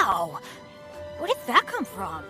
Wow! Where did that come from?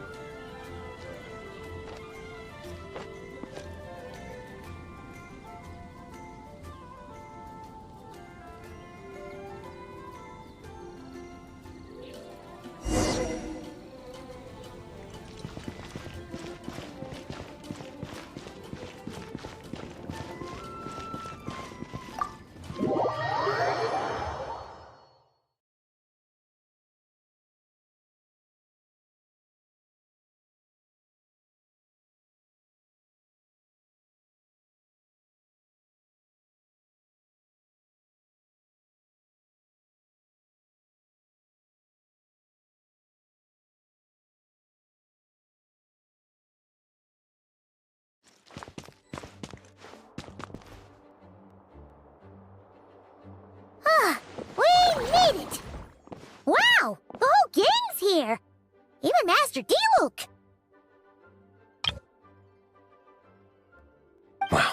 We made it! Wow! The whole gang's here! Even Master D-Luke! Wow.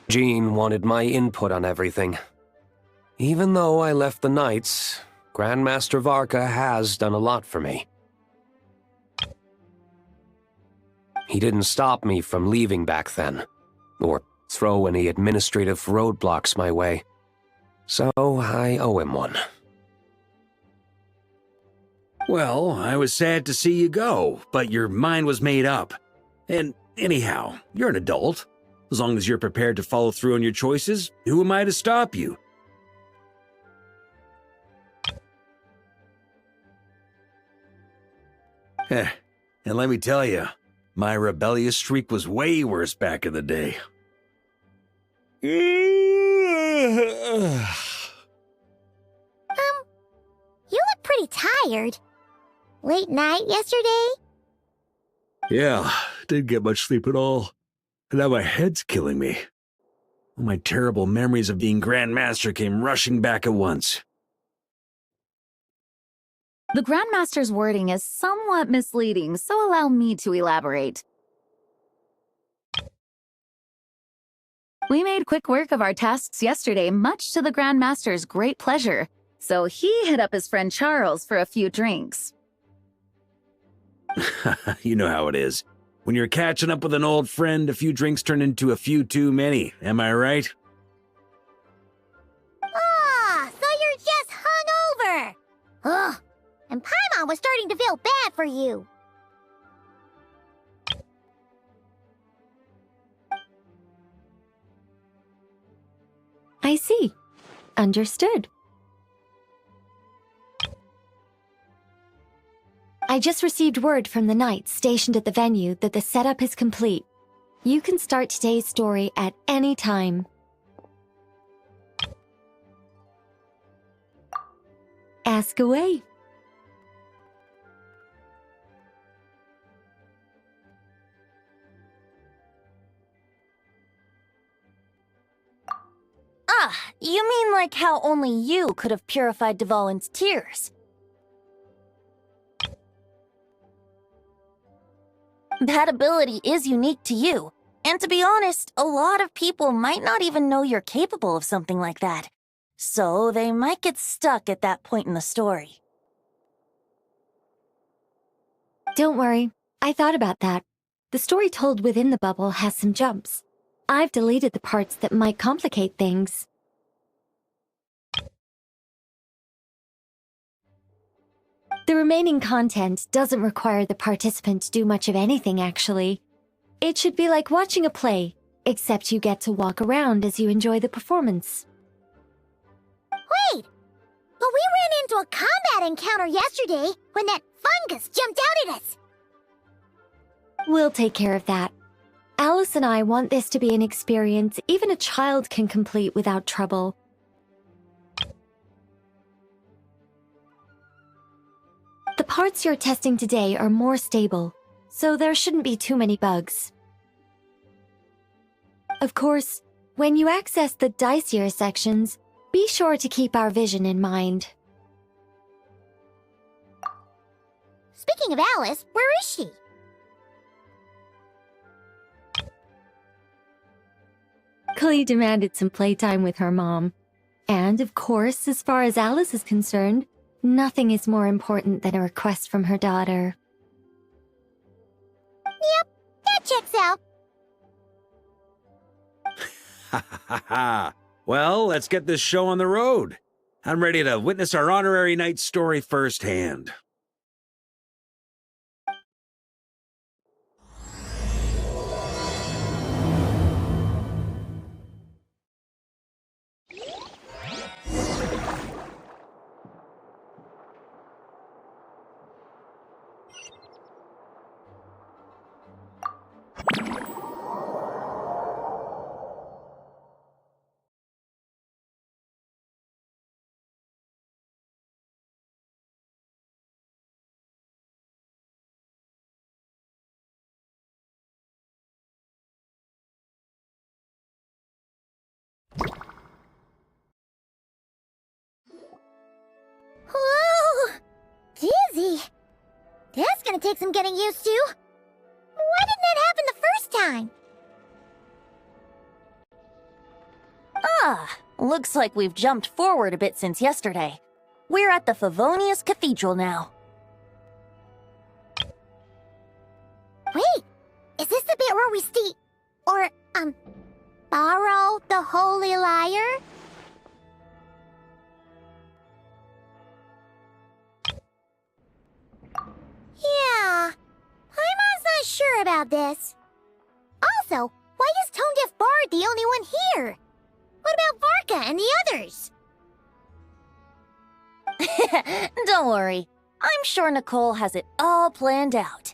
Jean wanted my input on everything. Even though I left the Knights, Grandmaster Varka has done a lot for me. He didn't stop me from leaving back then, or throw any administrative roadblocks my way. So I owe him one. Well, I was sad to see you go, but your mind was made up. And anyhow, you're an adult. As long as you're prepared to follow through on your choices, who am I to stop you? And let me tell you, my rebellious streak was way worse back in the day. You look pretty tired. Late night yesterday? Yeah, didn't get much sleep at all. And now my head's killing me. All my terrible memories of being Grand Master came rushing back at once. The Grandmaster's wording is somewhat misleading, so allow me to elaborate. We made quick work of our tasks yesterday, much to the Grandmaster's great pleasure, so he hit up his friend Charles for a few drinks. You know how it is. When you're catching up with an old friend, a few drinks turn into a few too many, am I right? Ah, so you're just hungover! Ugh, and Paimon was starting to feel bad for you. I see. Understood. I just received word from the Knights stationed at the venue that the setup is complete. You can start today's story at any time. Ask away. Ah, you mean like how only you could have purified Dvalin's tears? That ability is unique to you, and to be honest, a lot of people might not even know you're capable of something like that. So they might get stuck at that point in the story. Don't worry, I thought about that. The story told within the bubble has some jumps. I've deleted the parts that might complicate things. The remaining content doesn't require the participant to do much of anything, actually. It should be like watching a play, except you get to walk around as you enjoy the performance. Wait! But we ran into a combat encounter yesterday when that fungus jumped out at us! We'll take care of that. Alice and I want this to be an experience even a child can complete without trouble. The parts you're testing today are more stable, so there shouldn't be too many bugs. Of course, when you access the dicier sections, be sure to keep our vision in mind. Speaking of Alice, where is she? Clee demanded some playtime with her mom. And, of course, as far as Alice is concerned, Nothing is more important than a request from her daughter. Yep, that checks out. Ha ha ha ha. Well, let's get this show on the road. I'm ready to witness our honorary knight's story firsthand. Whoa! Dizzy. That's gonna take some getting used to. Why didn't that happen the first time? Ah, looks like we've jumped forward a bit since yesterday. We're at the Favonius Cathedral now. Wait, is this the bit where we borrow the Holy Lyre? Yeah, Paimon's not sure about this. Also, why is Tone Deaf Bard the only one here? What about Varka and the others? Don't worry. I'm sure Nicole has it all planned out.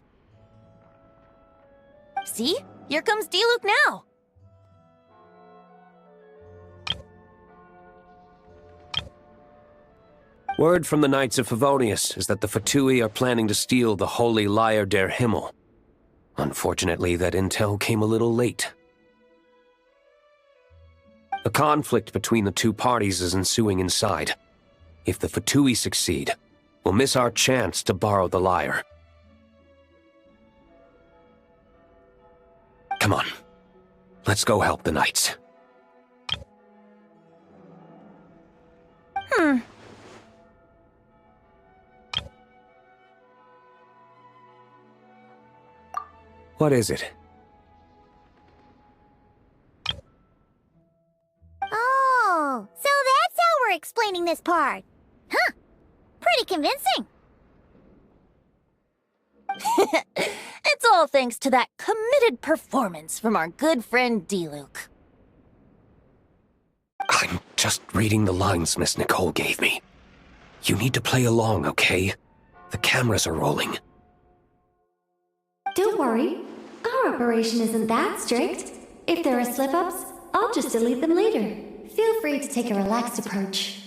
See? Here comes Diluc now. Word from the Knights of Favonius is that the Fatui are planning to steal the Holy Lyre der Himmel. Unfortunately, that intel came a little late. A conflict between the two parties is ensuing inside. If the Fatui succeed, we'll miss our chance to borrow the lyre. Come on, let's go help the Knights. What is it? Oh, so that's how we're explaining this part. Huh, pretty convincing. It's all thanks to that committed performance from our good friend Diluc. I'm just reading the lines Miss Nicole gave me. You need to play along, okay? The cameras are rolling. Don't worry, our operation isn't that strict. If there are slip-ups, I'll just delete them later. Feel free to take a relaxed approach.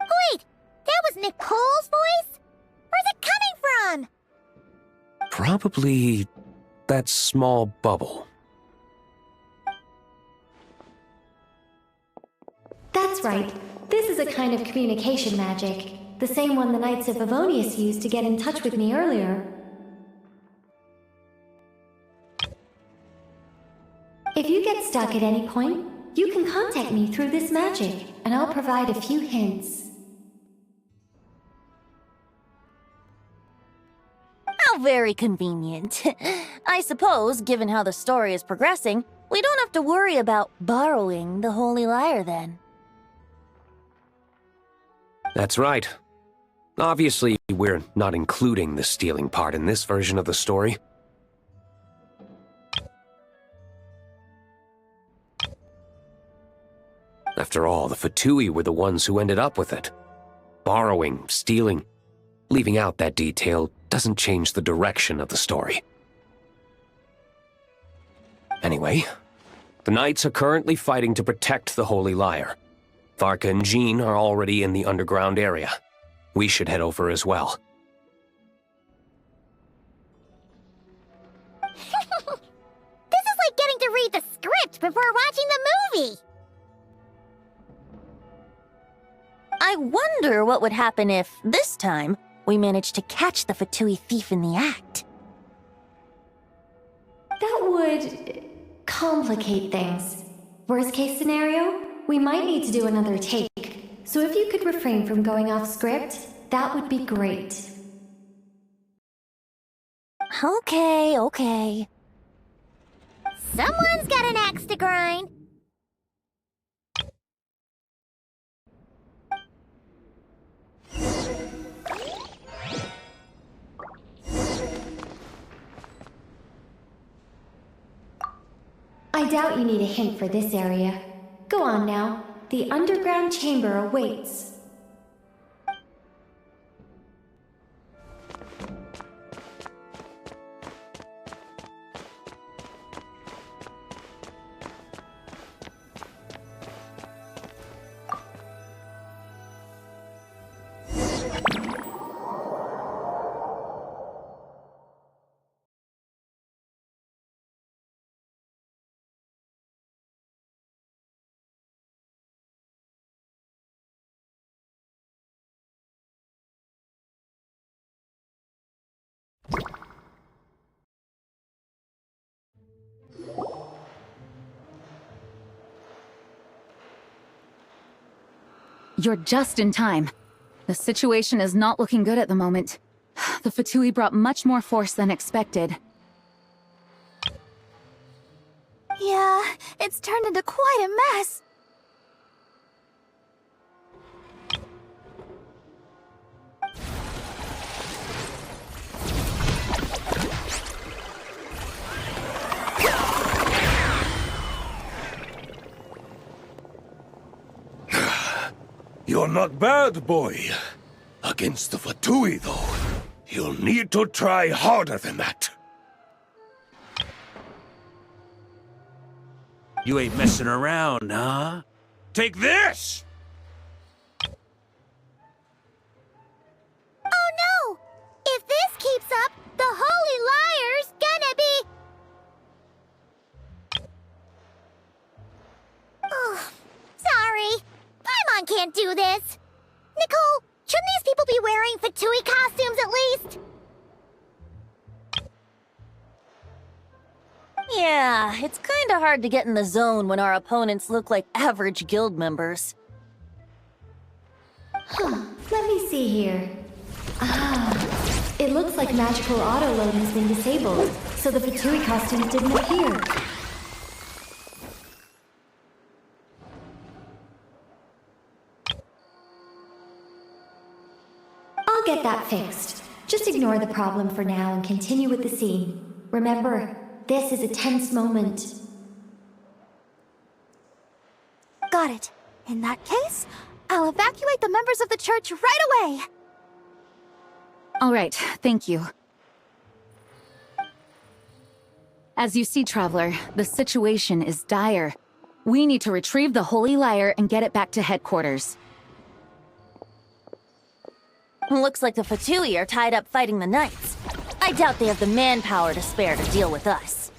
Wait, that was Nicole's voice? Where's it coming from? Probably that small bubble. That's right. This is a kind of communication magic. The same one the Knights of Favonius used to get in touch with me earlier. If you get stuck at any point, you can contact me through this magic, and I'll provide a few hints. How very convenient. I suppose, given how the story is progressing, we don't have to worry about borrowing the Holy Lyre then. That's right. Obviously, we're not including the stealing part in this version of the story. After all, the Fatui were the ones who ended up with it. Borrowing, stealing, leaving out that detail doesn't change the direction of the story. Anyway, the Knights are currently fighting to protect the Holy Lyre. Varka and Jean are already in the underground area. We should head over as well. This is like getting to read the script before watching the movie. I wonder what would happen if, this time, we managed to catch the Fatui thief in the act. That would complicate things. Worst case scenario, we might need to do another take. so if you could refrain from going off script, that would be great. Okay. Someone's got an axe to grind. I doubt you need a hint for this area. Go on now. The underground chamber awaits. You're just in time. The situation is not looking good at the moment. The Fatui brought much more force than expected. Yeah, it's turned into quite a mess. You're not bad, boy. Against the Fatui, though, you'll need to try harder than that. You ain't messing around, huh? Take this! Oh no! If this keeps up, the Holy Liar's gonna be... Oh, sorry. Paimon can't do this. Nicole, shouldn't these people be wearing Fatui costumes at least? Yeah, it's kinda hard to get in the zone when our opponents look like average guild members. Let me see here. It looks like magical autoload has been disabled, so the Fatui costumes didn't appear. I'll get that fixed. Just ignore the problem for now and continue with the scene. Remember, this is a tense moment. Got it. In that case, I'll evacuate the members of the church right away! All right, thank you. As you see, Traveler, the situation is dire. We need to retrieve the Holy Lyre and get it back to headquarters. Looks like the Fatui are tied up fighting the Knights. I doubt they have the manpower to spare to deal with us.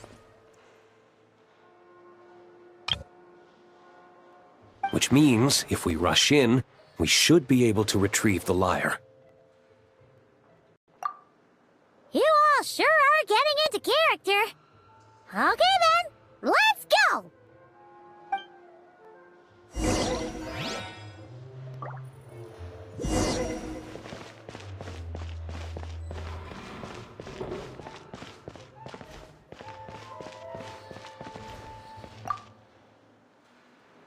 Which means, if we rush in, we should be able to retrieve the lyre. You all sure are getting into character. Okay then, let's go!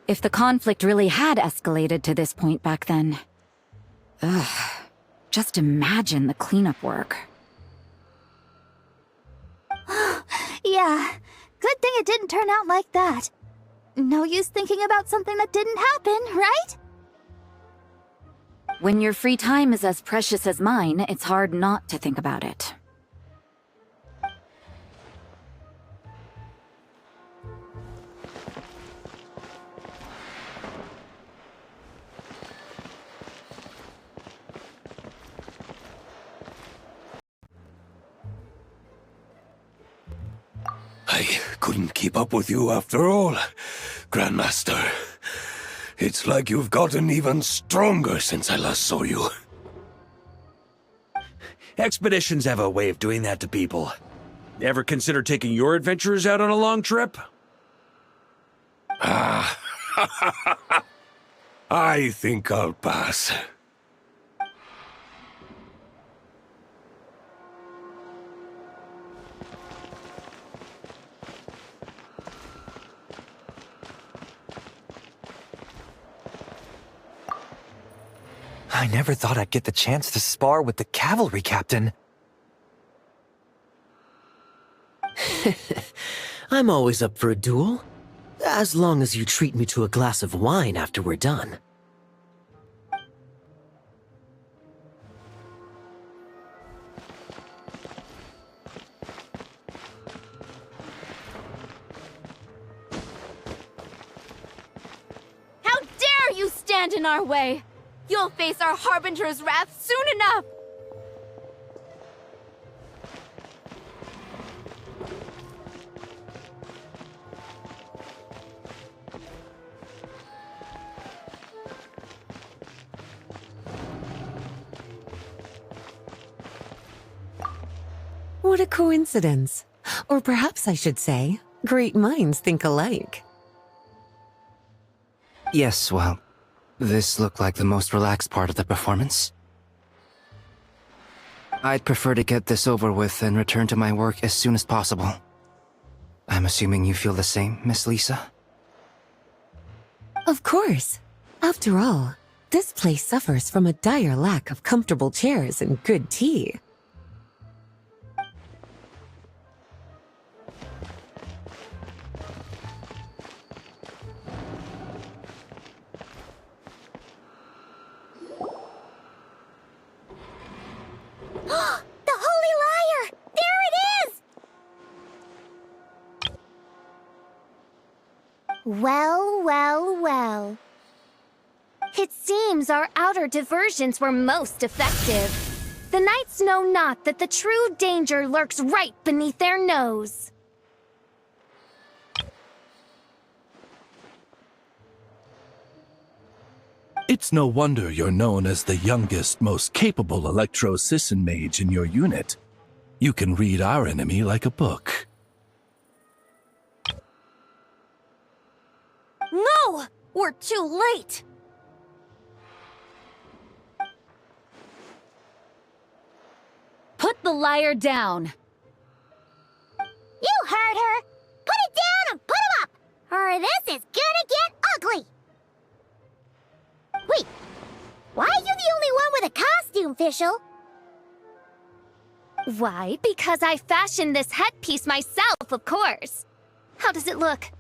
If the conflict really had escalated to this point back then... Ugh. Just imagine the cleanup work. Yeah, good thing it didn't turn out like that. No use thinking about something that didn't happen, right? When your free time is as precious as mine, it's hard not to think about it. I couldn't keep up with you after all, Grandmaster. It's like you've gotten even stronger since I last saw you. Expeditions have a way of doing that to people. Ever consider taking your adventurers out on a long trip? I I think I'll pass. I never thought I'd get the chance to spar with the cavalry captain. I'm always up for a duel, as long as you treat me to a glass of wine after we're done. How dare you stand in our way! You'll face our Harbinger's wrath soon enough! What a coincidence. Or perhaps I should say, great minds think alike. Yes, well, this looked like the most relaxed part of the performance. I'd prefer to get this over with and return to my work as soon as possible. I'm assuming you feel the same, Miss Lisa? Of course. After all, this place suffers from a dire lack of comfortable chairs and good tea. The Holy Liar! There it is! Well, well, well. It seems our outer diversions were most effective. The knights know not that the true danger lurks right beneath their nose. It's no wonder you're known as the youngest, most capable electro-Sisson mage in your unit. You can read our enemy like a book. No! We're too late! Put the liar down. You heard her! Put it down and put him up! Or this is gonna get ugly! Wait, why are you the only one with a costume, Fischl? Why? Because I fashioned this headpiece myself, of course. How does it look?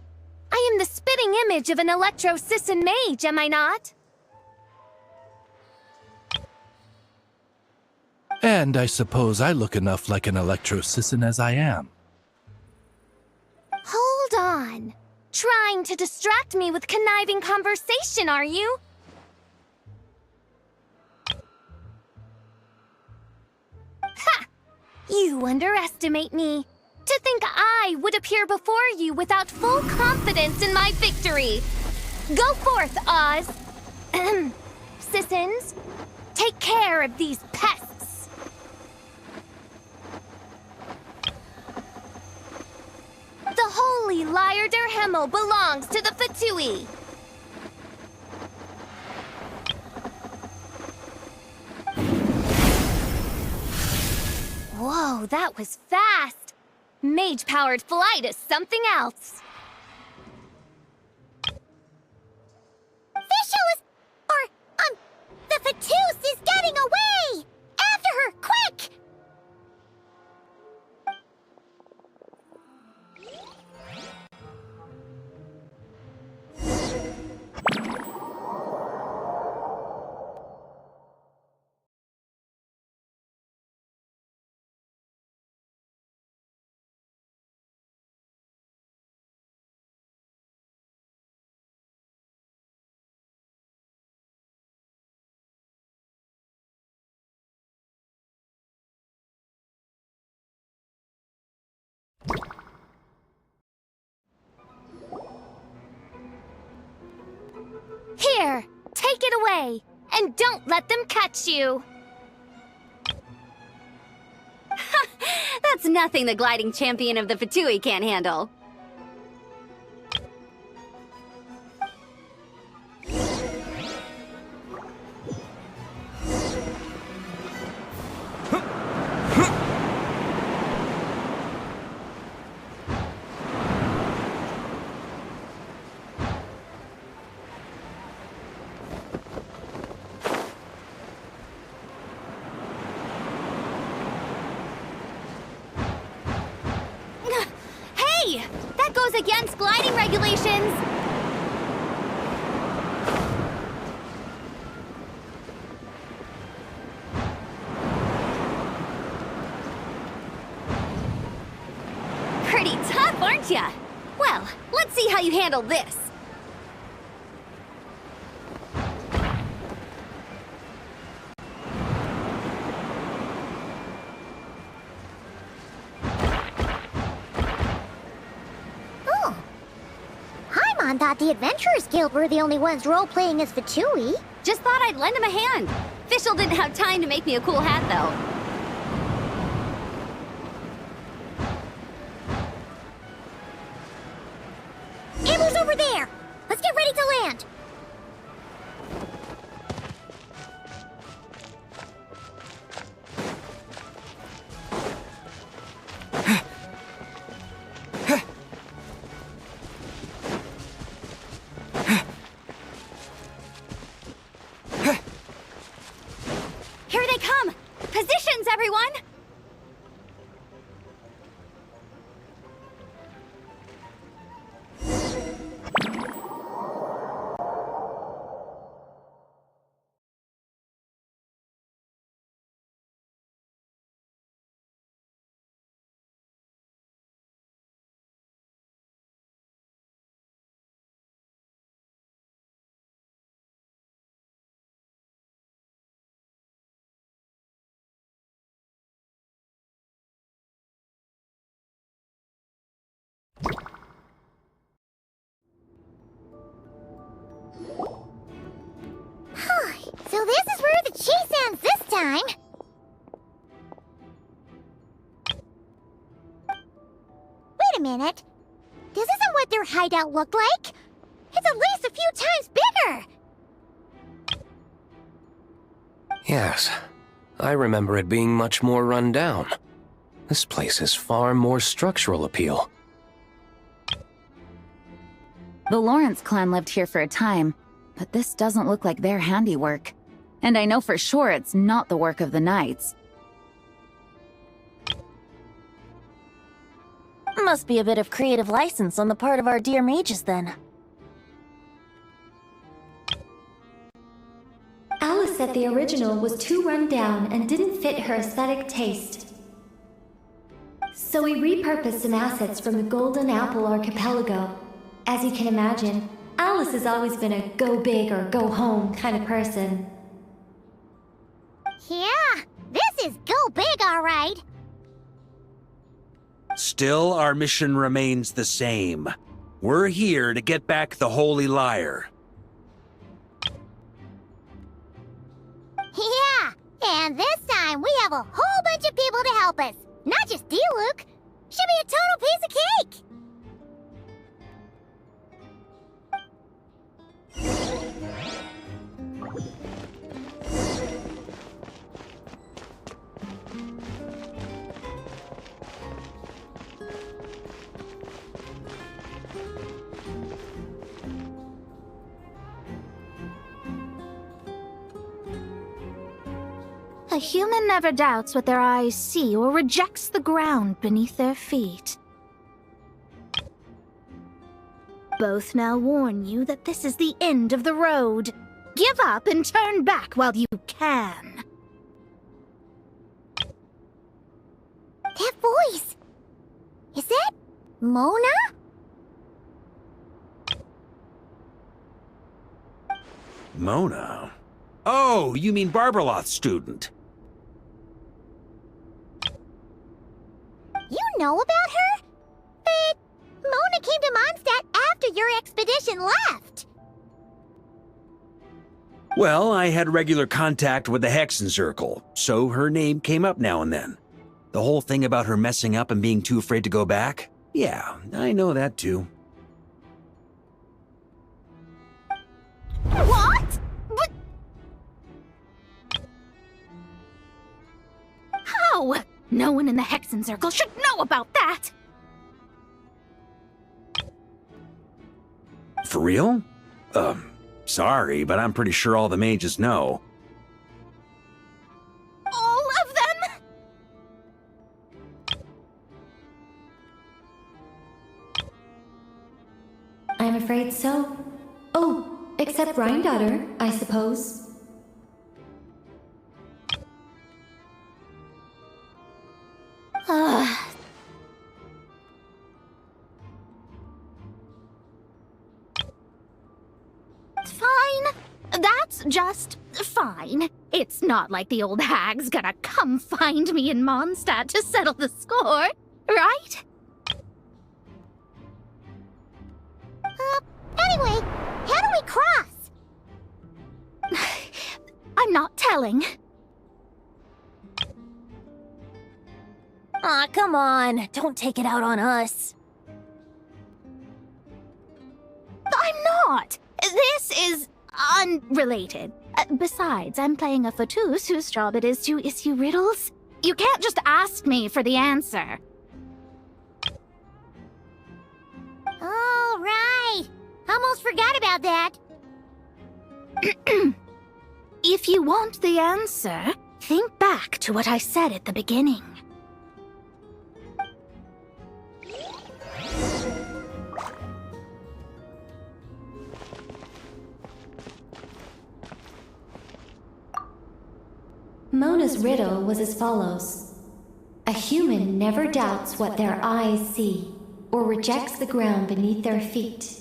I am the spitting image of an electro-Sisson mage, am I not? And I suppose I look enough like an electro-Sisson as I am. Hold on. Trying to distract me with conniving conversation, are you? Ha! You underestimate me. To think I would appear before you without full confidence in my victory. Go forth, Oz. Sissons, take care of these pests. The holy Liar der Himmel belongs to the Fatui. Whoa, that was fast. Mage-powered flight is something else. Fischl is... the Fatus is getting away! After her, quick! Here, take it away, and don't let them catch you. That's nothing the gliding champion of the Fatui can't handle. against gliding regulations! Pretty tough, aren't ya? Well, let's see how you handle this. Oh. Paimon thought the Adventurers Guild were the only ones role-playing as Fatui. Just thought I'd lend him a hand. Fischl didn't have time to make me a cool hat, though. Amber's over there! Let's get ready to land! Here they come! Positions, everyone! So this is where the chase ends this time! Wait a minute. This isn't what their hideout looked like! It's at least a few times bigger! Yes, I remember it being much more run down. This place has far more structural appeal. The Lawrence clan lived here for a time, but this doesn't look like their handiwork. And I know for sure it's not the work of the Knights. Must be a bit of creative license on the part of our dear mages, then. Alice said the original was too run down and didn't fit her aesthetic taste. So we repurposed some assets from the Golden Apple Archipelago. As you can imagine, Alice has always been a go big or go home kind of person. Yeah, this is go big, alright! Still, our mission remains the same. We're here to get back the Holy Lyre. Yeah, and this time we have a whole bunch of people to help us. Not just Diluc. Should be a total piece of cake! A human never doubts what their eyes see or rejects the ground beneath their feet. Both now warn you that this is the end of the road. Give up and turn back while you can. That voice! Is that Mona? Mona? Oh, you mean Barbarloth's student. You know about her? But Mona came to Mondstadt after your expedition left. Well, I had regular contact with the Hexen Circle, so her name came up now and then. The whole thing about her messing up and being too afraid to go back? Yeah, I know that too. What? But... How? No one in the Hexen Circle should know about that! For real? Sorry, but I'm pretty sure all the mages know. All of them? afraid so. Oh, except Rhine-daughter, I suppose. Fine. That's just fine. It's not like the old hag's gonna come find me in Mondstadt to settle the score, right? Anyway, how do we cross? I'm not telling. Aw, come on. Don't take it out on us. I'm not. This is unrelated. Besides, I'm playing a fatus whose job it is to issue riddles. You can't just ask me for the answer. All right. Almost forgot about that. If you want the answer, think back to what I said at the beginning. Mona's riddle was as follows. A human never doubts what their eyes see, or rejects the ground beneath their feet.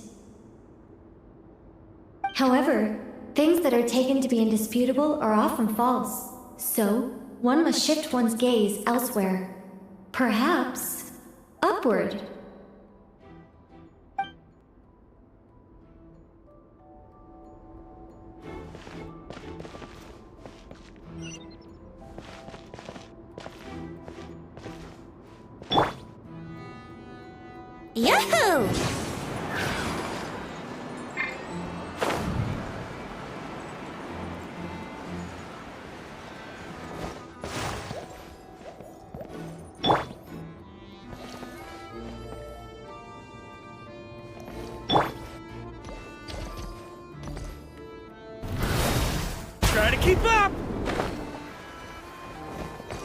However, things that are taken to be indisputable are often false, so one must shift one's gaze elsewhere. Perhaps upward. Yahoo! Try to keep up!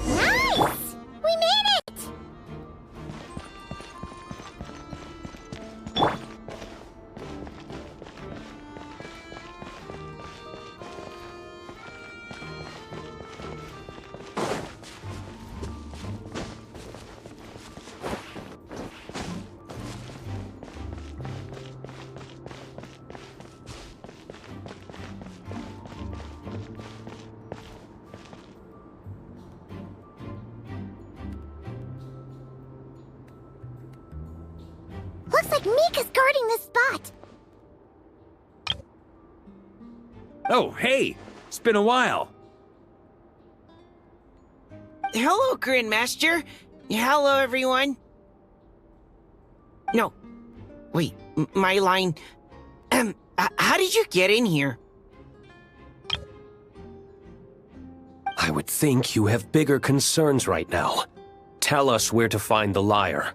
Nice! We made it! Looks like Mika's guarding this spot. Oh, hey! It's been a while. Hello, Grandmaster. Hello, everyone. No. Wait, my line... how did you get in here? I would think you have bigger concerns right now. Tell us where to find the lyre.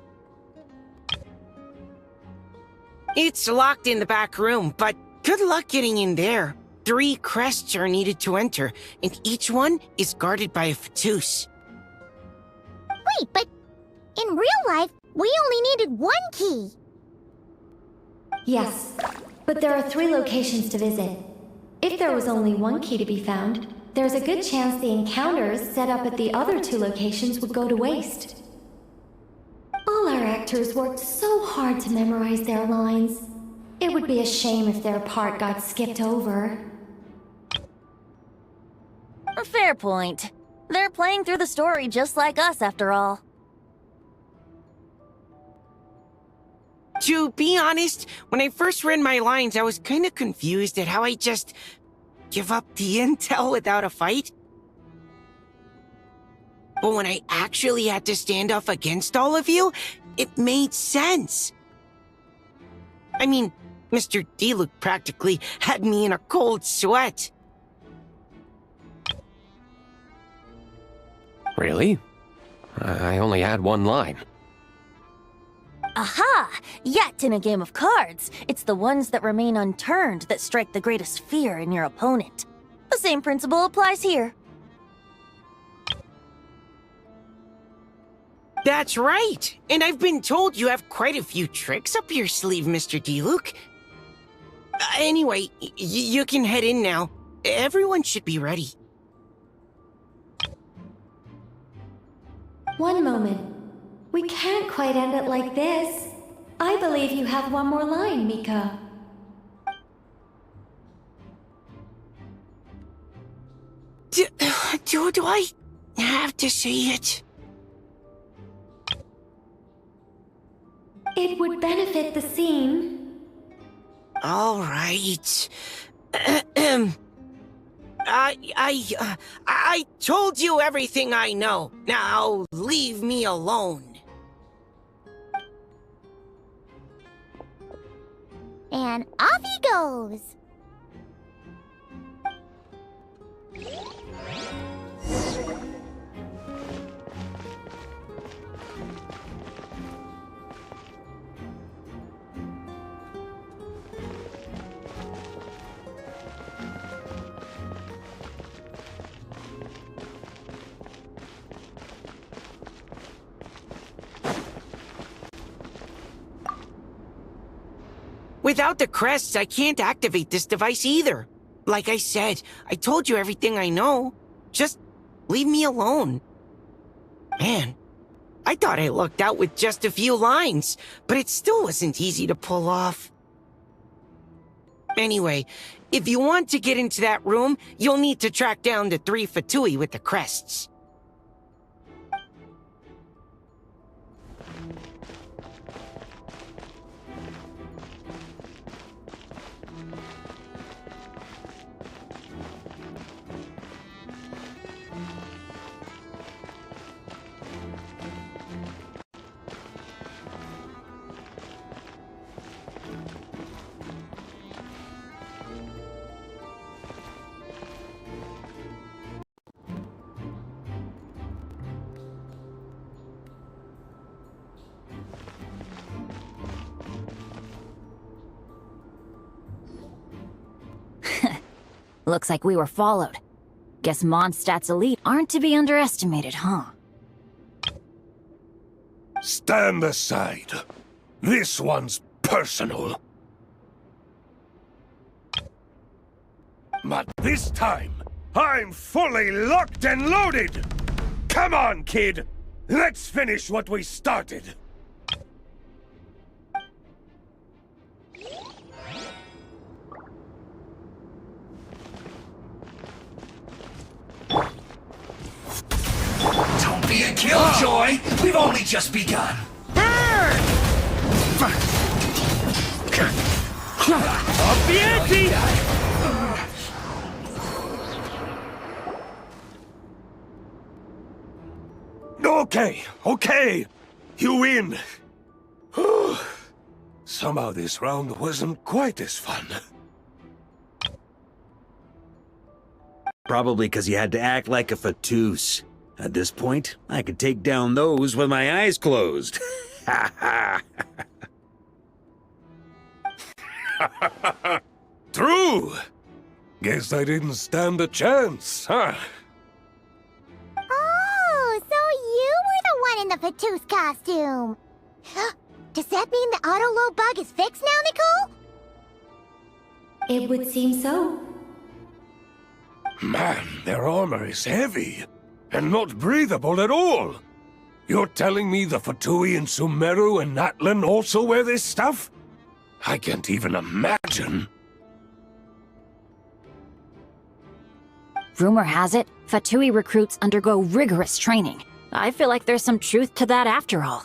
It's locked in the back room, but good luck getting in there. 3 crests are needed to enter, and each one is guarded by a fatus. Wait, but in real life, we only needed 1 key. Yes, but there are 3 locations to visit. If there was only 1 key to be found, there's a good chance the encounters set up at the other 2 locations would go to waste. All our actors worked so hard to memorize their lines. It would be a shame if their part got skipped over. A fair point. They're playing through the story just like us, after all. To be honest, when I first read my lines, I was kind of confused at how I just give up the intel without a fight. But when I actually had to stand off against all of you, it made sense. I mean, Mr. Diluc practically had me in a cold sweat. Really? I only had 1 line. Aha! Yet in a game of cards, it's the ones that remain unturned that strike the greatest fear in your opponent. The same principle applies here. That's right! And I've been told you have quite a few tricks up your sleeve, Mr. Diluc. Anyway, you can head in now. Everyone should be ready. One moment. We can't quite end it like this. I believe you have one more line, Mika. Do I have to say it? It would benefit the scene. All right. I told you everything I know. Now leave me alone. And off he goes. Without the crests, I can't activate this device either. Like I said, I told you everything I know. Just leave me alone. Man, I thought I lucked out with just a few lines, but it still wasn't easy to pull off. Anyway, if you want to get into that room, you'll need to track down the 3 Fatui with the crests. Looks like we were followed. Guess Mondstadt's elite aren't to be underestimated, huh? Stand aside. This one's personal. But this time, I'm fully locked and loaded! Come on, kid! Let's finish what we started! Don't be a killjoy! We've only just begun! Up the ante! Okay. You win. Somehow this round wasn't quite as fun. Probably because you had to act like a fatus. At this point, I could take down those with my eyes closed. Ha ha! True! Guess I didn't stand a chance, huh? Oh, so you were the one in the Fatus costume. Does that mean the auto-load bug is fixed now, Nicole? It would seem so. Man, their armor is heavy, and not breathable at all. You're telling me the Fatui in Sumeru and Natlan also wear this stuff? I can't even imagine. Rumor has it, Fatui recruits undergo rigorous training. I feel like there's some truth to that after all.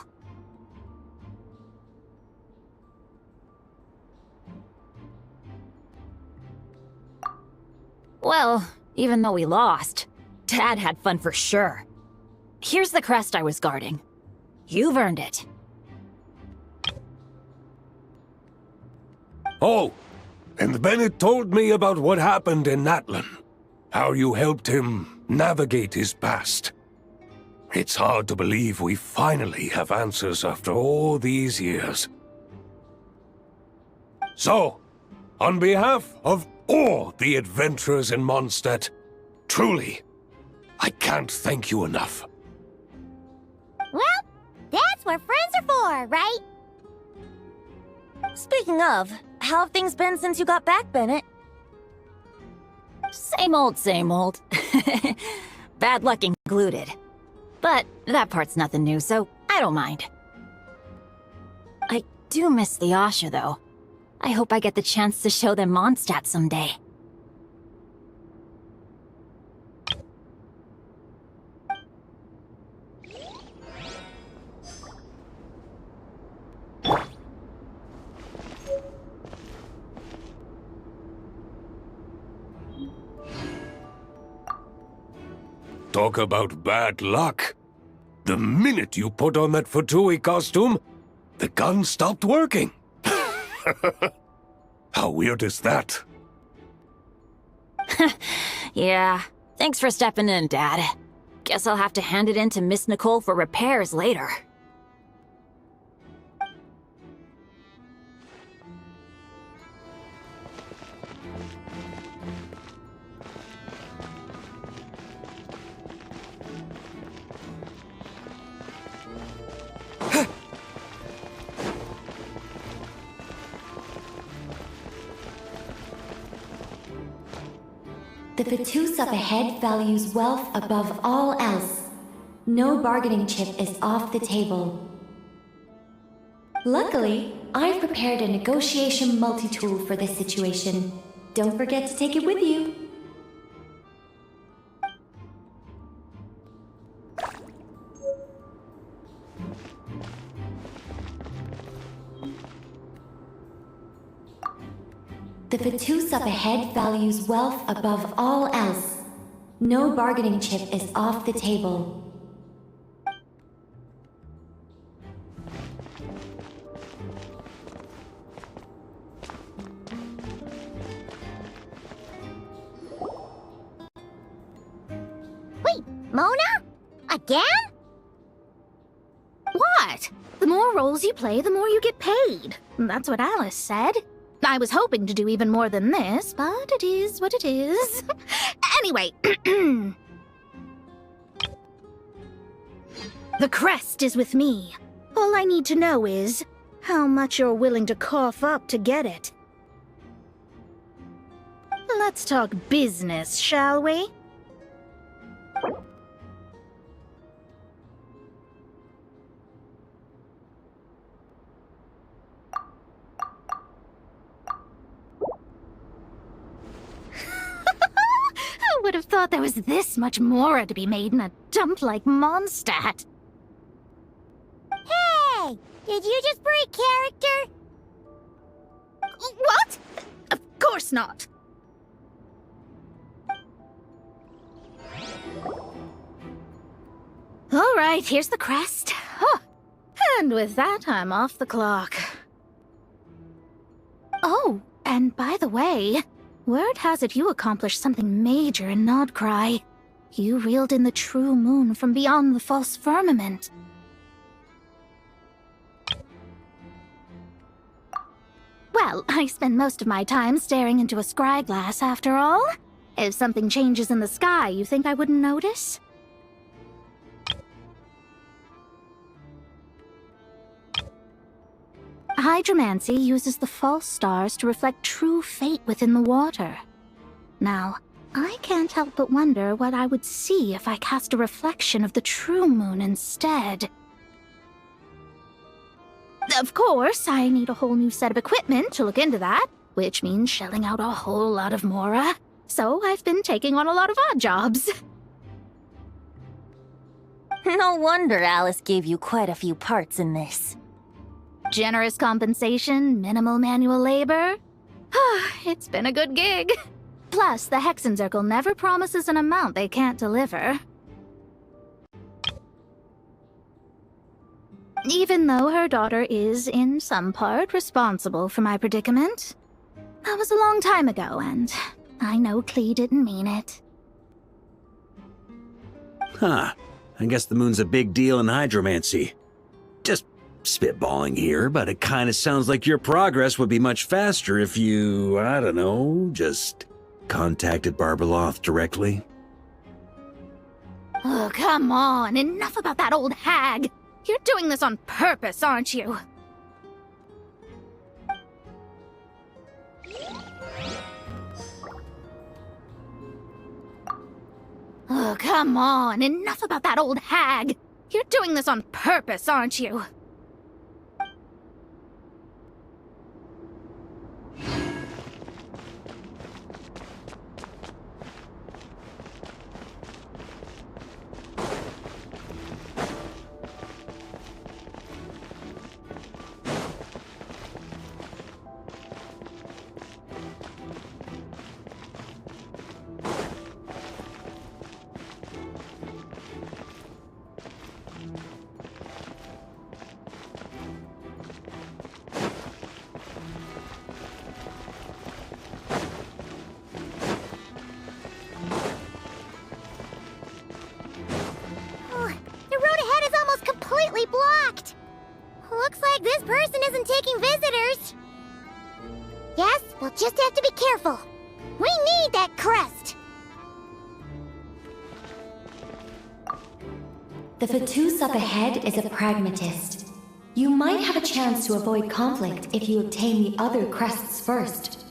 Well, even though we lost, Dad had fun for sure. Here's the crest I was guarding. You've earned it. Oh, and Bennett told me about what happened in Natlan. How you helped him navigate his past. It's hard to believe we finally have answers after all these years. So, on behalf of all the adventurers in Mondstadt, truly, I can't thank you enough. Well, that's what friends are for, right? Speaking of, how have things been since you got back, Bennett? Same old, same old. Bad luck included. But that part's nothing new, so I don't mind. I do miss the Asha, though. I hope I get the chance to show them Mondstadt someday. Talk about bad luck. The minute you put on that Fatui costume, the gun stopped working. How weird is that? Yeah, thanks for stepping in, Dad. Guess I'll have to hand it in to Miss Nicole for repairs later. The Fatus up ahead values wealth above all else. No bargaining chip is off the table. Luckily, I've prepared a negotiation multi-tool for this situation. Don't forget to take it with you. The Fatus up ahead values wealth above all else. No bargaining chip is off the table. Wait, Mona? Again? What? The more roles you play, the more you get paid. That's what Alice said. I was hoping to do even more than this, but it is what it is. Anyway, the crest is with me. All I need to know is how much you're willing to cough up to get it. Let's talk business, shall we? I would have thought there was this much more to be made in a dump like Mondstadt. Hey! Did you just break character? What? Of course not. All right, here's the crest. Huh. And with that, I'm off the clock. Oh, and by the way, word has it you accomplished something major in Nodcry. You reeled in the true moon from beyond the false firmament. Well, I spend most of my time staring into a scry glass after all. If something changes in the sky, you think I wouldn't notice? Hydromancy uses the false stars to reflect true fate within the water. Now, I can't help but wonder what I would see if I cast a reflection of the true moon instead. Of course, I need a whole new set of equipment to look into that, which means shelling out a whole lot of mora. So I've been taking on a lot of odd jobs. No wonder Alice gave you quite a few parts in this. Generous compensation, minimal manual labor. It's been a good gig. Plus, the Hexen Circle never promises an amount they can't deliver. Even though her daughter is, in some part, responsible for my predicament. That was a long time ago, and I know Klee didn't mean it. Huh. I guess the moon's a big deal in hydromancy. Just spitballing here, but it kinda sounds like your progress would be much faster if you, I don't know, just contacted Barbeloth directly. Oh, come on. Enough about that old hag. You're doing this on purpose, aren't you? Oh, come on. Enough about that old hag. You're doing this on purpose, aren't you? Completely blocked. Looks like this person isn't taking visitors. Yes, we'll just have to be careful. We need that crest. The Fatus up ahead is a pragmatist. You might have a chance to avoid conflict if you obtain the other crests first.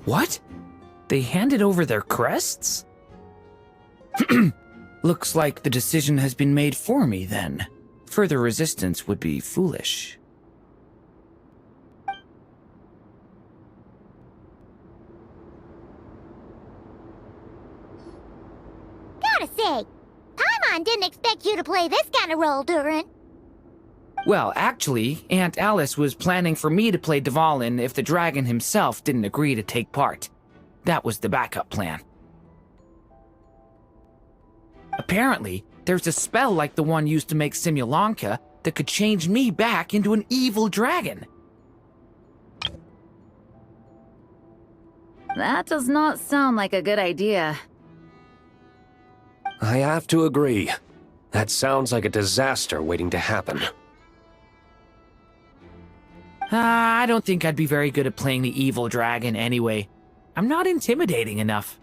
What? They handed over their crests? Looks like the decision has been made for me, then. Further resistance would be foolish. Gotta say, Paimon didn't expect you to play this kind of role, Durin. Well, actually, Aunt Alice was planning for me to play Dvalin if the dragon himself didn't agree to take part. That was the backup plan. Apparently, there's a spell like the one used to make Simulanka that could change me back into an evil dragon. That does not sound like a good idea. I have to agree. That sounds like a disaster waiting to happen. I don't think I'd be very good at playing the evil dragon anyway. I'm not intimidating enough.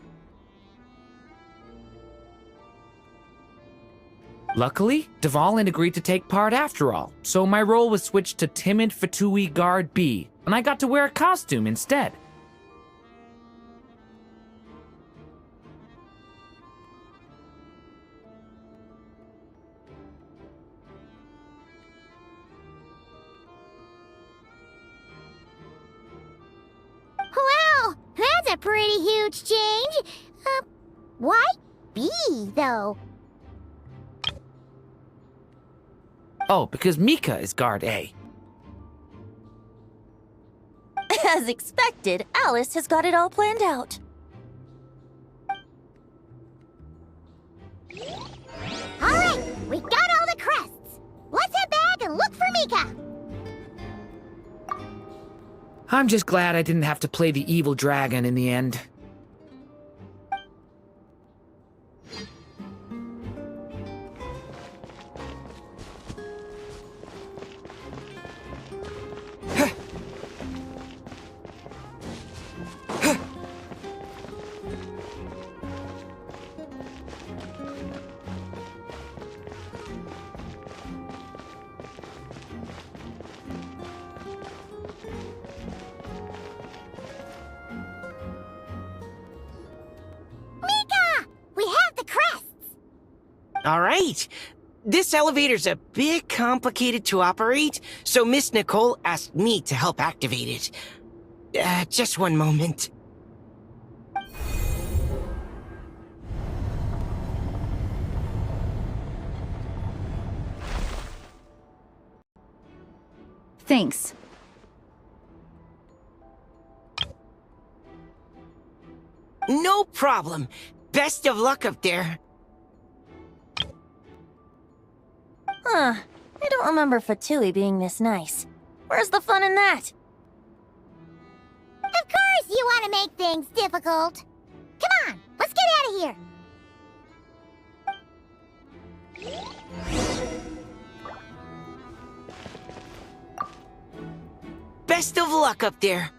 Luckily, Dvalin agreed to take part after all, so my role was switched to Timid Fatui Guard B, and I got to wear a costume instead. Wow, that's a pretty huge change. Why B, though? Oh, because Mika is Guard A. As expected, Alice has got it all planned out. All right, we got all the crests. Let's head back and look for Mika. I'm just glad I didn't have to play the evil dragon in the end. All right. This elevator's a bit complicated to operate, so Miss Nicole asked me to help activate it. Just one moment. Thanks. No problem. Best of luck up there. Huh. I don't remember Fatui being this nice. Where's the fun in that? Of course you want to make things difficult. Come on, let's get out of here. Best of luck up there.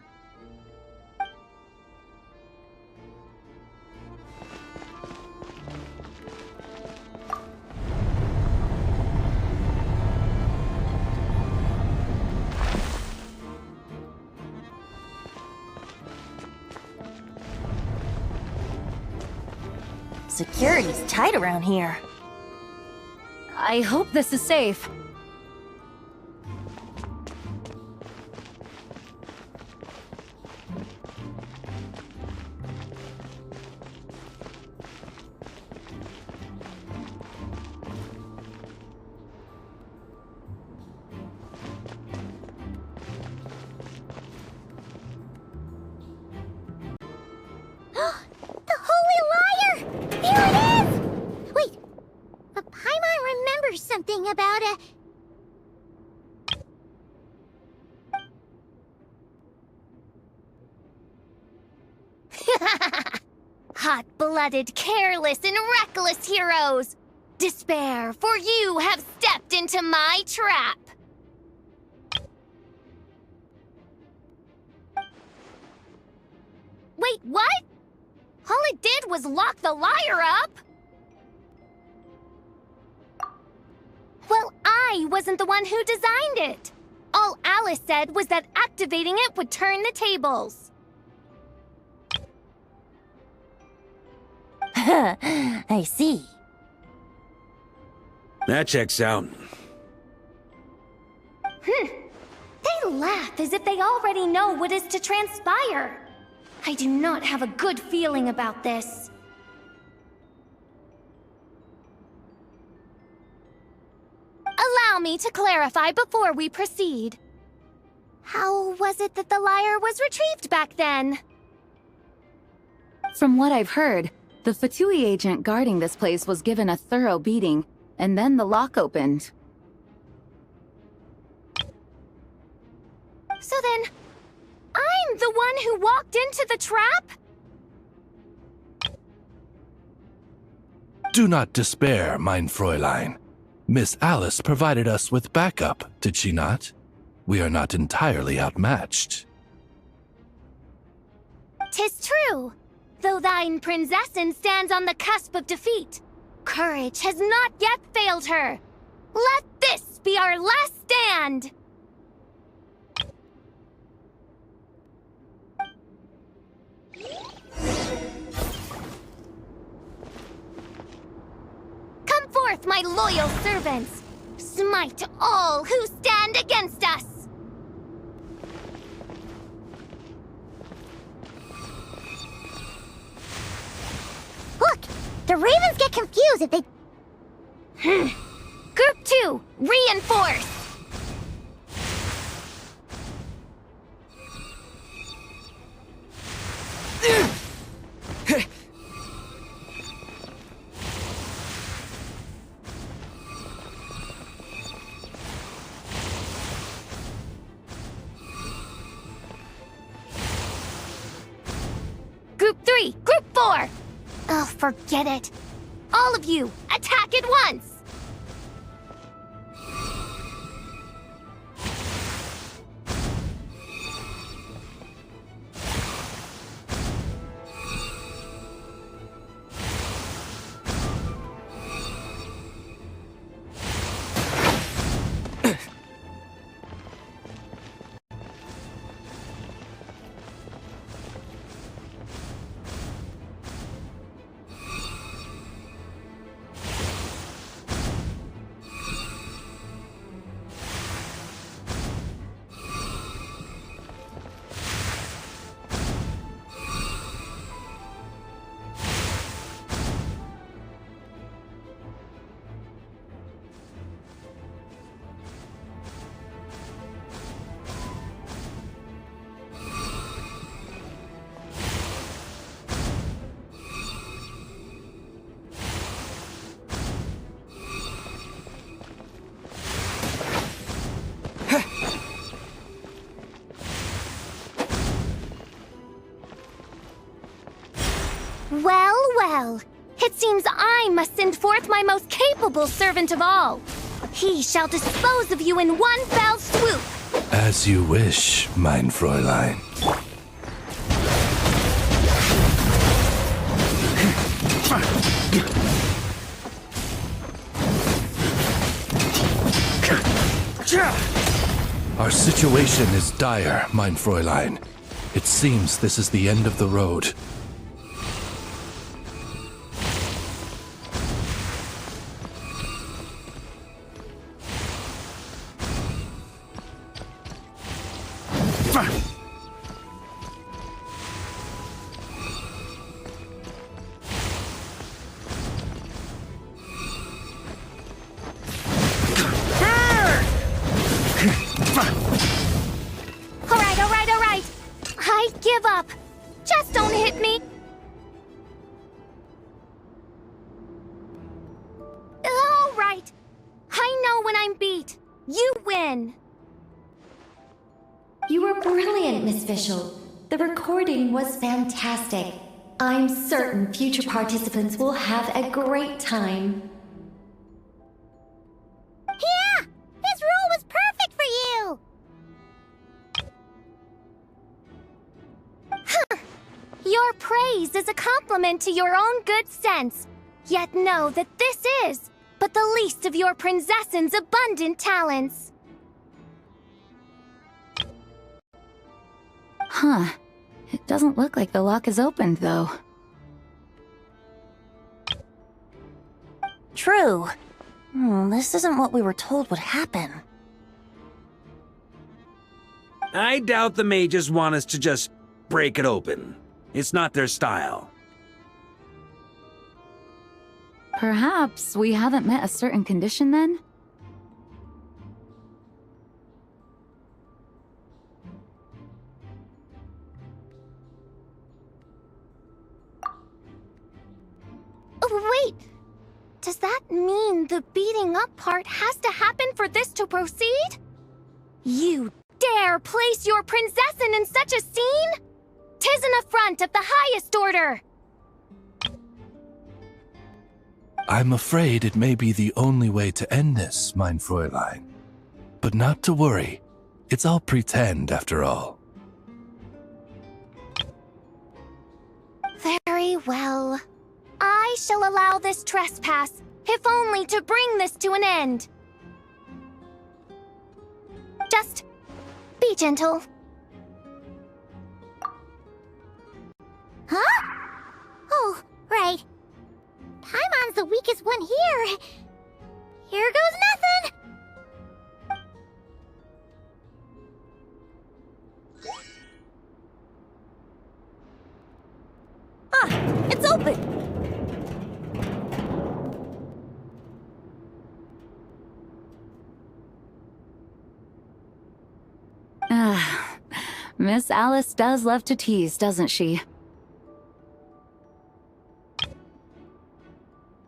Security's tight around here. I hope this is safe. The Holy Liar! Here it is! Wait, but Paimon remembers something about a... Hot-blooded, careless, and reckless heroes! Despair, for you have stepped into my trap! Wait, what? All it did was lock the liar up! Well, I wasn't the one who designed it! All Alice said was that activating it would turn the tables. I see. That checks out. They laugh as if they already know what is to transpire. I do not have a good feeling about this. Allow me to clarify before we proceed. How was it that the lyre was retrieved back then? From what I've heard, the Fatui agent guarding this place was given a thorough beating, and then the lock opened. So then, I'm the one who walked into the trap? Do not despair, mein Fräulein. Miss Alice provided us with backup, did she not? We are not entirely outmatched. 'Tis true, though thine Prinzessin stands on the cusp of defeat. Courage has not yet failed her. Let this be our last stand! Come forth, my loyal servants! Smite all who stand against us! Look! The Ravens get confused if they... Group 2, reinforce! Group 3, Group 4! Oh, forget it. All of you, attack at once! Well, it seems I must send forth my most capable servant of all. He shall dispose of you in one fell swoop. As you wish, mein Fräulein. Our situation is dire, mein Fräulein. It seems this is the end of the road. All right. I give up. Just don't hit me. All right. I know when I'm beat. You win. You were brilliant, Miss Fischl. The recording was fantastic. I'm certain future participants will have a great time. Yeah! This role was perfect for you! Your praise is a compliment to your own good sense. Yet know that this is but the least of your princess's abundant talents. Huh. It doesn't look like the lock is opened, though. True. This isn't what we were told would happen. I doubt the mages want us to just break it open. It's not their style. Perhaps we haven't met a certain condition then? Oh, wait! Does that mean the beating up part has to happen for this to proceed? You dare place your princessin in such a scene? 'Tis an affront of the highest order! I'm afraid it may be the only way to end this, mein Fräulein. But not to worry. It's all pretend, after all. Very well. I shall allow this trespass, if only to bring this to an end. Just be gentle. Huh? Oh, right. Paimon's the weakest one here. Here goes nothing! It's open! Miss Alice does love to tease, doesn't she?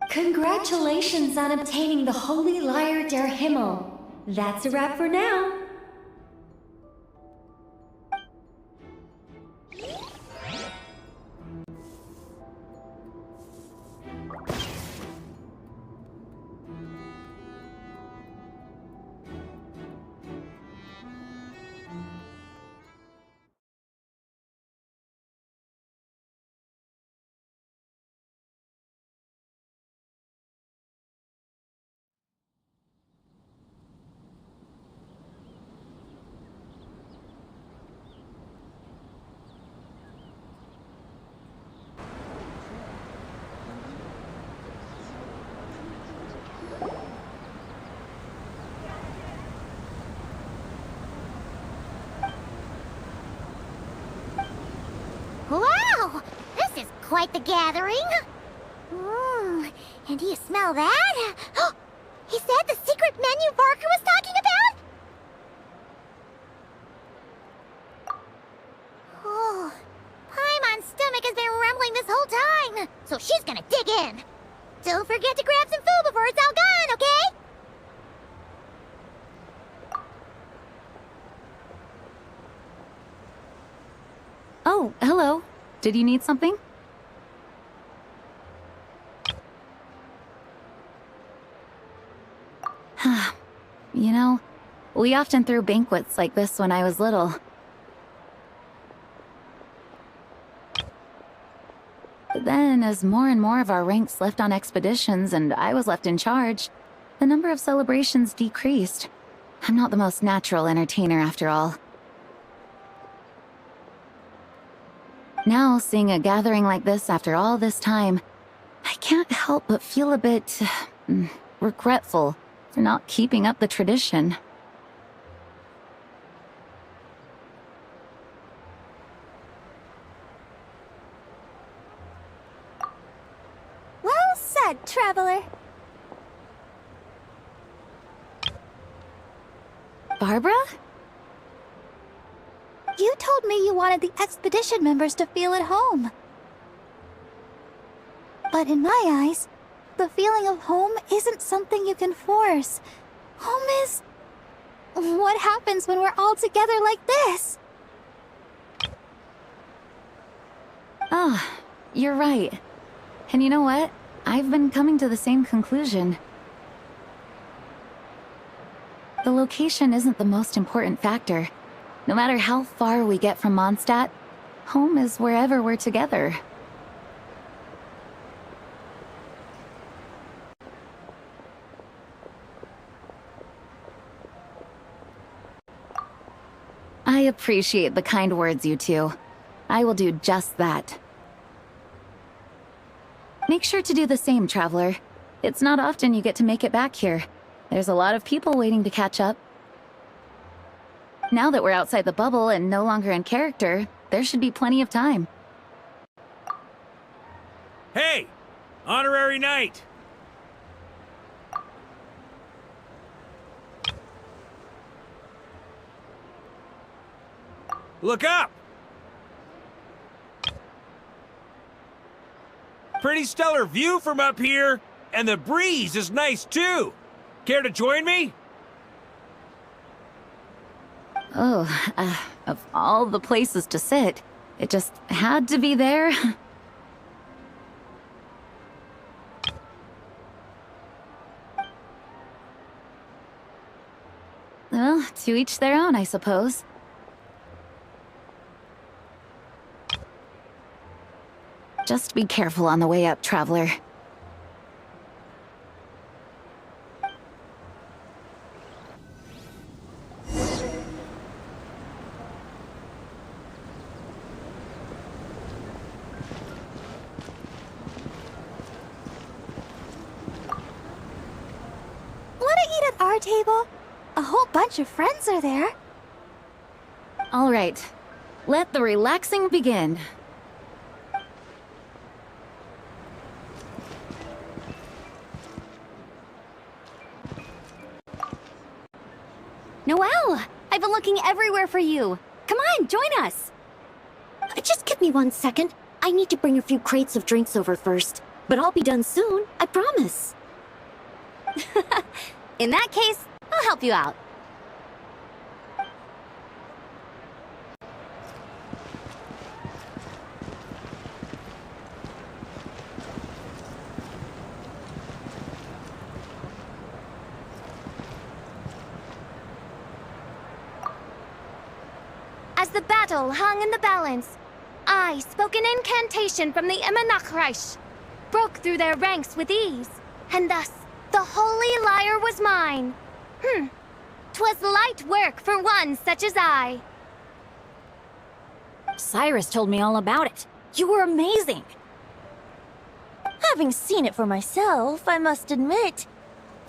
Congratulations on obtaining the Holy Lyre der Himmel. That's a wrap for now. Wow! This is quite the gathering. And do you smell that? Is that the secret menu Barker was talking about? Oh, Paimon's stomach has been rumbling this whole time, so she's gonna dig in. Don't forget to grab some food before it's all gone, okay? Oh, hello. Did you need something? We often threw banquets like this when I was little. But then, as more and more of our ranks left on expeditions and I was left in charge, the number of celebrations decreased. I'm not the most natural entertainer after all. Now, seeing a gathering like this after all this time, I can't help but feel a bit regretful for not keeping up the tradition. Well said, traveler. Barbara? You told me you wanted the expedition members to feel at home. But in my eyes, the feeling of home isn't something you can force. Home is... what happens when we're all together like this? Ah, you're right. And you know what? I've been coming to the same conclusion. The location isn't the most important factor. No matter how far we get from Mondstadt, home is wherever we're together. I appreciate the kind words, you two. I will do just that. Make sure to do the same, traveler. It's not often you get to make it back here. There's a lot of people waiting to catch up. Now that we're outside the bubble and no longer in character, there should be plenty of time. Hey! Honorary knight! Look up! Pretty stellar view from up here, and the breeze is nice too. Care to join me? Oh, of all the places to sit, it just had to be there. Well, to each their own, I suppose. Just be careful on the way up, traveler. Our table? A whole bunch of friends are there. All right, let the relaxing begin. Noelle! I've been looking everywhere for you. Come on, join us. Just give me 1 second. I need to bring a few crates of drinks over first. But I'll be done soon, I promise. In that case, I'll help you out. As the battle hung in the balance, I spoke an incantation from the Emanachreich, broke through their ranks with ease, and thus the holy lyre was mine. 'Twas light work for one such as I. Cyrus told me all about it. You were amazing. Having seen it for myself, I must admit,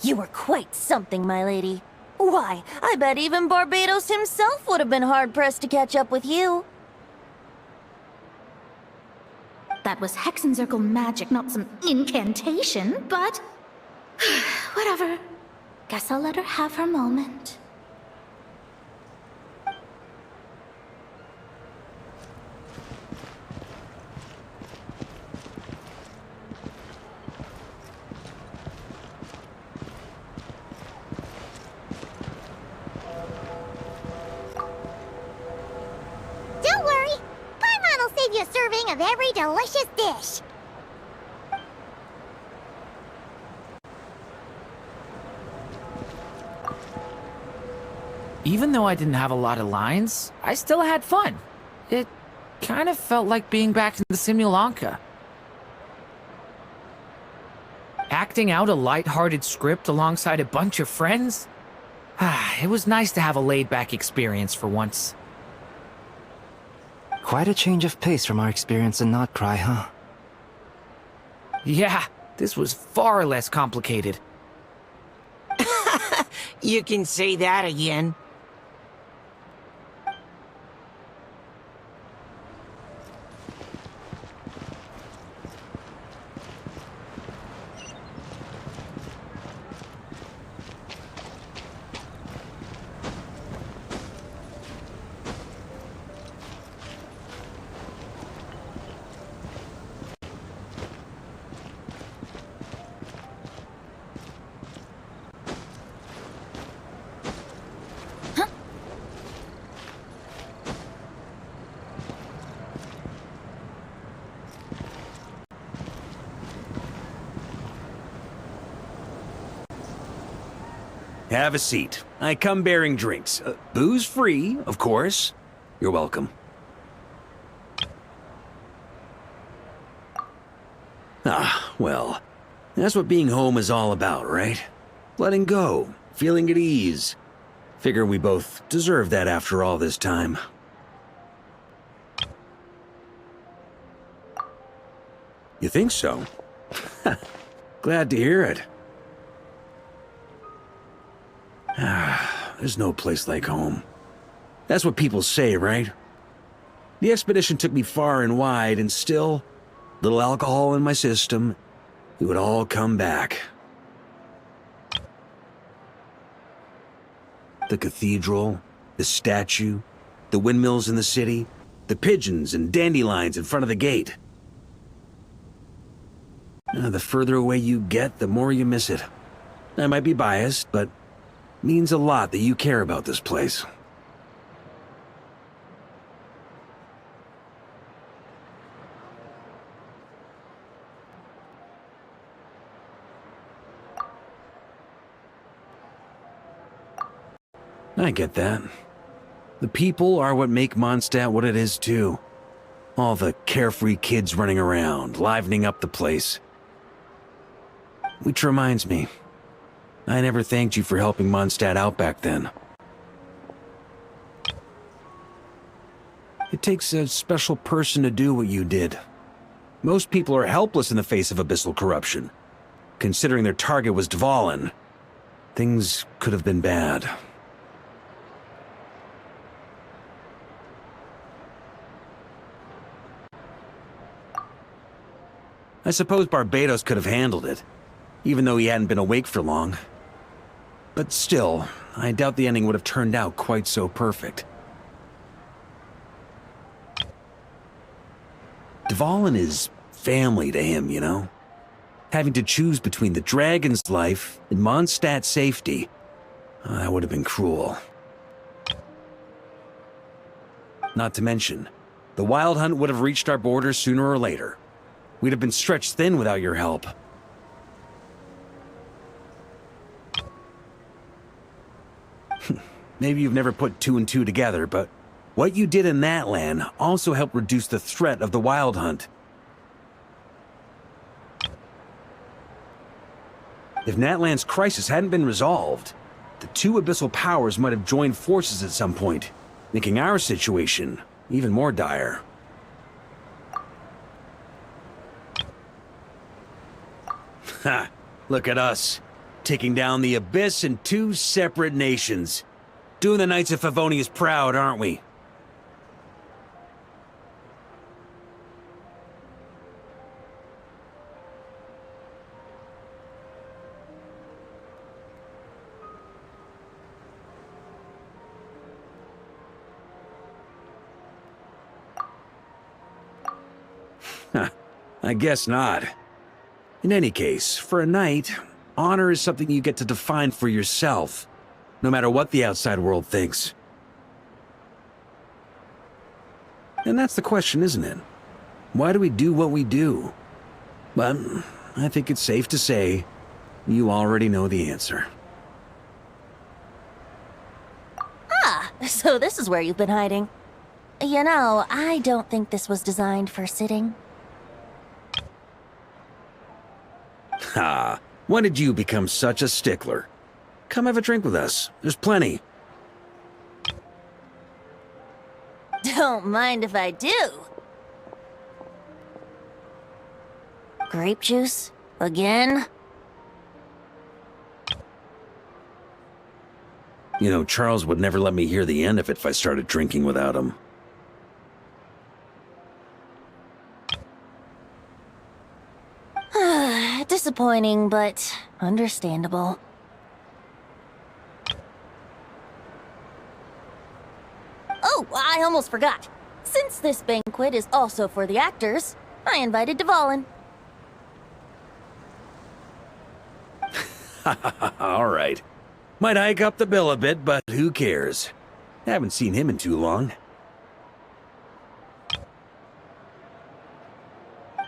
you were quite something, my lady. Why, I bet even Barbados himself would have been hard-pressed to catch up with you. That was Hexencircle magic, not some incantation, but... whatever. Guess I'll let her have her moment. Don't worry. Paimon will save you a serving of every delicious dish. Even though I didn't have a lot of lines, I still had fun. It kind of felt like being back in the Simulanka. Acting out a light-hearted script alongside a bunch of friends? It was nice to have a laid-back experience for once. Quite a change of pace from our experience in Not Cry, huh? Yeah, this was far less complicated. You can say that again. Have a seat. I come bearing drinks. Booze free, of course. You're welcome. Well, that's what being home is all about, right? Letting go, feeling at ease. Figure we both deserve that after all this time. You think so? Glad to hear it. There's no place like home. That's what people say, right? The expedition took me far and wide, and still, little alcohol in my system, it would all come back. The cathedral, the statue, the windmills in the city, the pigeons and dandelions in front of the gate. The further away you get, the more you miss it. I might be biased, but it means a lot that you care about this place. I get that. The people are what make Mondstadt what it is, too. All the carefree kids running around, livening up the place. Which reminds me, I never thanked you for helping Mondstadt out back then. It takes a special person to do what you did. Most people are helpless in the face of abyssal corruption. Considering their target was Dvalin, things could have been bad. I suppose Barbados could have handled it, even though he hadn't been awake for long. But still, I doubt the ending would have turned out quite so perfect. Dvalin is family to him, you know? Having to choose between the dragon's life and Mondstadt's safety, that would have been cruel. Not to mention, the Wild Hunt would have reached our borders sooner or later. We'd have been stretched thin without your help. Maybe you've never put two and two together, but what you did in that land also helped reduce the threat of the Wild Hunt. If Natlan's crisis hadn't been resolved, the two abyssal powers might have joined forces at some point, making our situation even more dire. Ha! Look at us, taking down the Abyss in two separate nations. Doing the Knights of Favonius proud, aren't we? I guess not. In any case, for a knight, honor is something you get to define for yourself, no matter what the outside world thinks. And that's the question, isn't it? Why do we do what we do? But I think it's safe to say you already know the answer. So this is where you've been hiding. You know, I don't think this was designed for sitting. Ha! When did you become such a stickler? Come have a drink with us. There's plenty. Don't mind if I do. Grape juice? Again? You know, Charles would never let me hear the end of it if I started drinking without him. Disappointing, but understandable. Oh, I almost forgot. Since this banquet is also for the actors, I invited Dvalin. All right. Might hike up the bill a bit, but who cares? Haven't seen him in too long.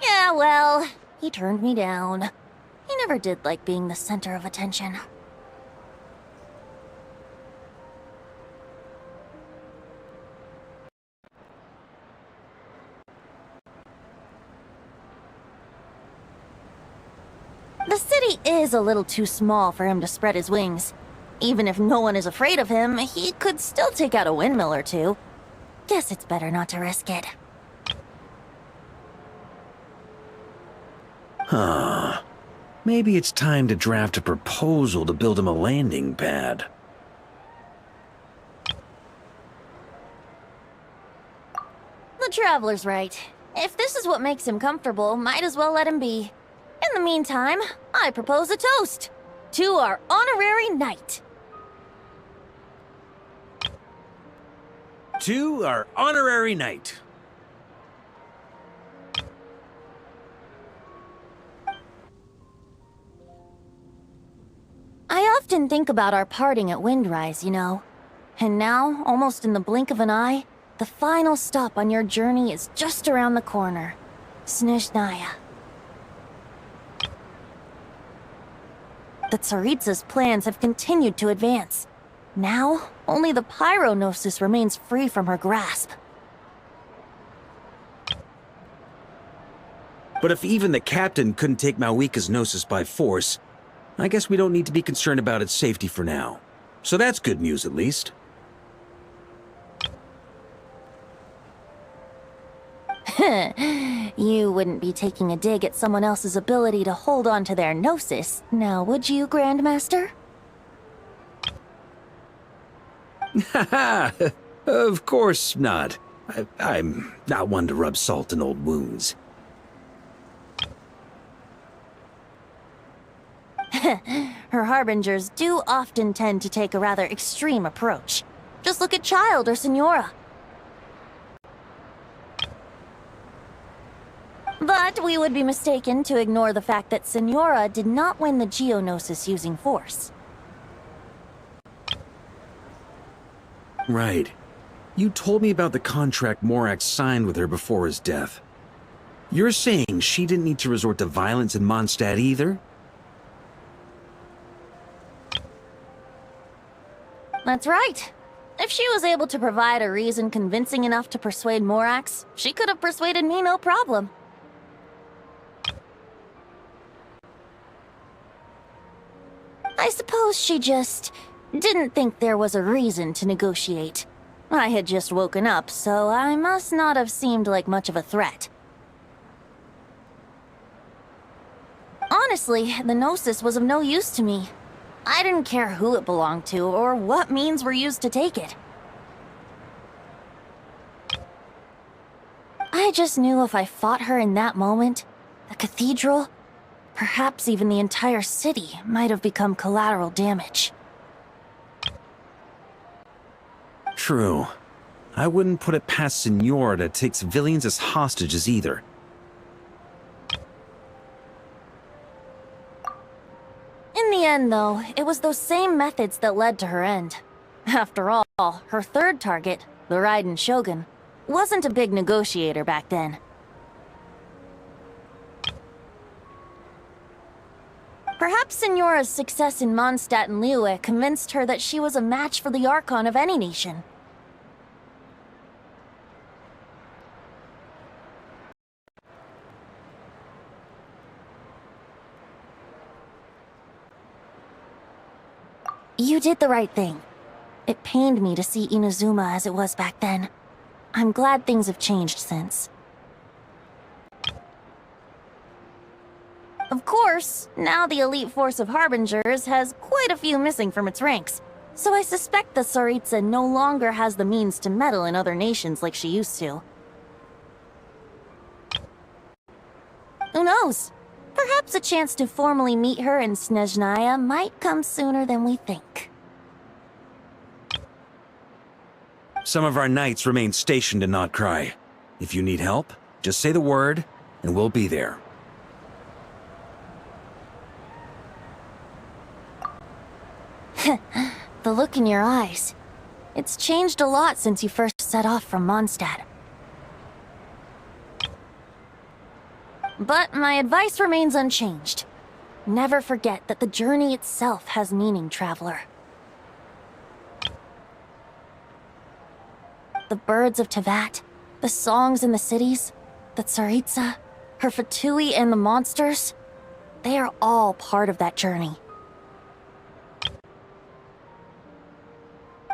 Yeah, well, he turned me down. He never did like being the center of attention. The city is a little too small for him to spread his wings. Even if no one is afraid of him, he could still take out a windmill or two. Guess it's better not to risk it. Huh. Maybe it's time to draft a proposal to build him a landing pad. The Traveler's right. If this is what makes him comfortable, might as well let him be. In the meantime, I propose a toast to our honorary knight. To our honorary knight. I often think about our parting at Windrise, you know. And now, almost in the blink of an eye, the final stop on your journey is just around the corner. Snezhnaya. The Tsaritsa's plans have continued to advance. Now, only the Pyronosis remains free from her grasp. But if even the captain couldn't take Malwika's Gnosis by force, I guess we don't need to be concerned about its safety for now. So that's good news, at least. You wouldn't be taking a dig at someone else's ability to hold on to their Gnosis, now would you, Grandmaster? Haha! Of course not. I'm not one to rub salt in old wounds. Her harbingers do often tend to take a rather extreme approach. Just look at Child or Signora. But we would be mistaken to ignore the fact that Signora did not win the Geonosis using force. Right. You told me about the contract Morax signed with her before his death. You're saying she didn't need to resort to violence in Mondstadt either? That's right. If she was able to provide a reason convincing enough to persuade Morax, she could have persuaded me no problem. I suppose she just didn't think there was a reason to negotiate. I had just woken up, so I must not have seemed like much of a threat. Honestly, the Gnosis was of no use to me. I didn't care who it belonged to or what means were used to take it. I just knew if I fought her in that moment, the cathedral, perhaps even the entire city, might have become collateral damage. True. I wouldn't put it past Signora to take civilians as hostages either. In the end, though, it was those same methods that led to her end. After all, her third target, the Raiden Shogun, wasn't a big negotiator back then. Perhaps Signora's success in Mondstadt and Liyue convinced her that she was a match for the Archon of any nation. You did the right thing. It pained me to see Inazuma as it was back then. I'm glad things have changed since. Of course, now the elite force of Harbingers has quite a few missing from its ranks, so I suspect the Tsaritsa no longer has the means to meddle in other nations like she used to. Who knows? Perhaps a chance to formally meet her in Snezhnaya might come sooner than we think. Some of our knights remain stationed in Notcry. If you need help, just say the word, and we'll be there. The look in your eyes. It's changed a lot since you first set off from Mondstadt. But my advice remains unchanged. Never forget that the journey itself has meaning, traveler. The birds of Tevat, the songs in the cities, the Tsaritsa, her Fatui and the monsters, they are all part of that journey.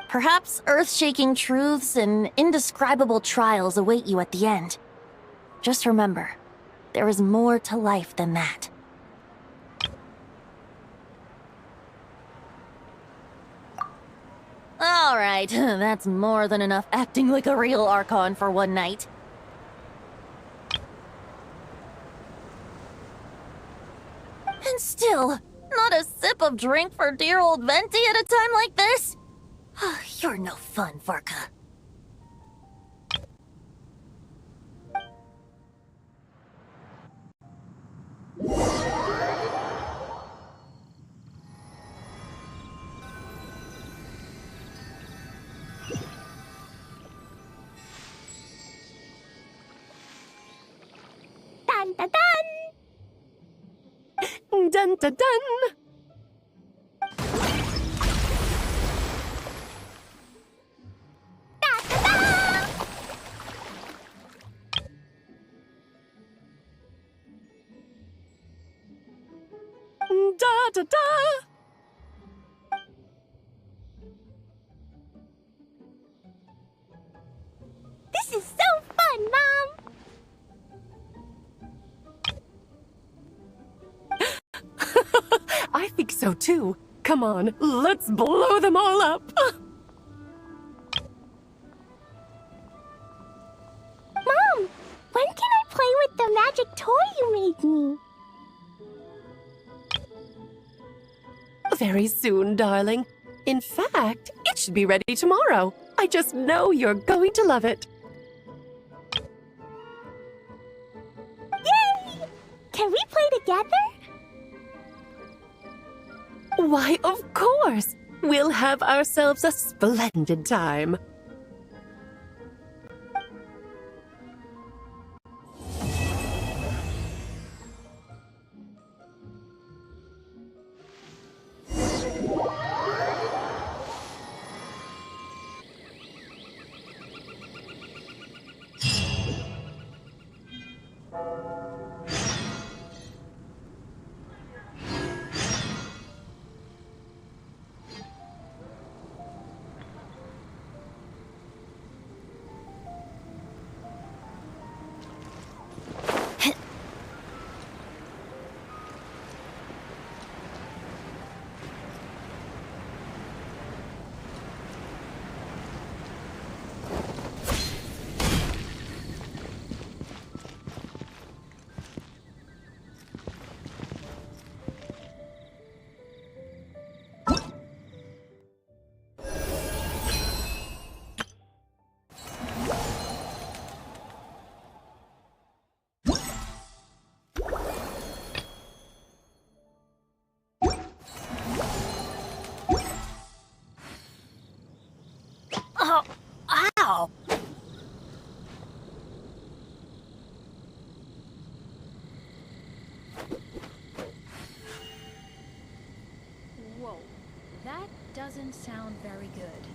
Perhaps earth-shaking truths and indescribable trials await you at the end. Just remember, there is more to life than that. Alright, that's more than enough acting like a real Archon for one night. And still, not a sip of drink for dear old Venti at a time like this? You're no fun, Varka. Dun dun dun! Dun dun dun! Da da da! This is so fun, Mom! I think so too. Come on, let's blow them all up! Mom, when can I play with the magic toy you made me? Very soon, darling. In fact, it should be ready tomorrow. I just know you're going to love it. Yay! Can we play together? Why, of course! We'll have ourselves a splendid time. Oh, ow! Whoa, that doesn't sound very good.